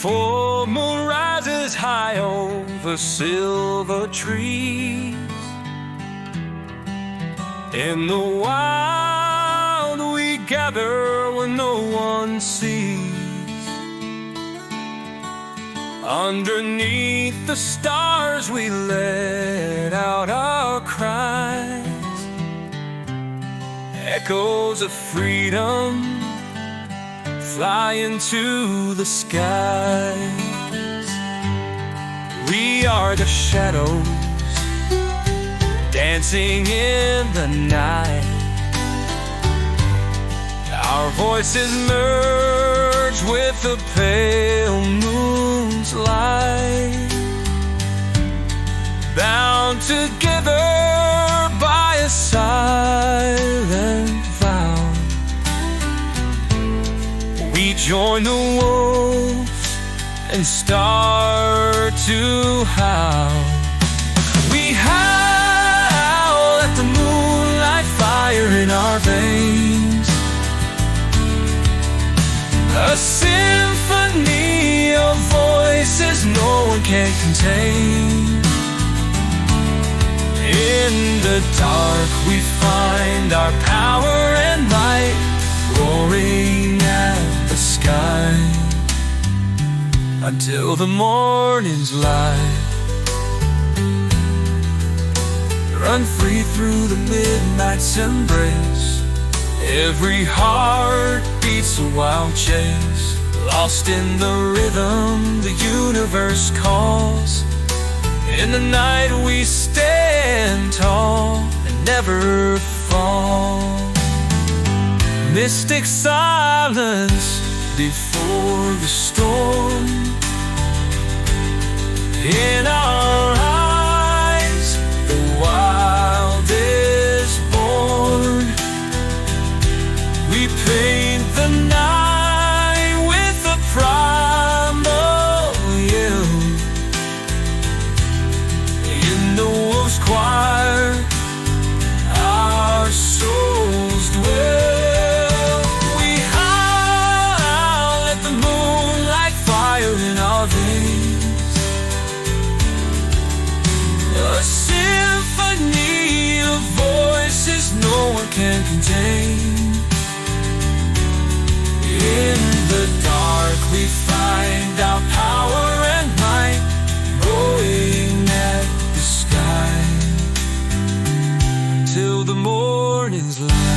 full moon rises high over silver trees. In the wild we gather when no one sees. Underneath the stars we let out our cries. Echoes of freedom fly into the skies. We are the shadows dancing in the night. Our voices merge with the pale moon's light. Bound together by a silent vow, we join the wolves and start to howl. We howl at the moonlight fire in our veins, a symphony of voices no one can contain. In the dark we find our power and light, roaring at the sky until the morning's light. Run free through the midnight's embrace. Every heart beats a wild chase, lost in the rhythm the universe calls. In the night we stand tall and never fall. Mystic silence before the storm. In our eyes the wild is born. We paint the night with a primal yield. In the wolf's choir our souls dwell. We howl at the moonlight fire in our veins, a symphony of voices no one can contain. In the dark we find our power and might, going at the sky till the morning's light.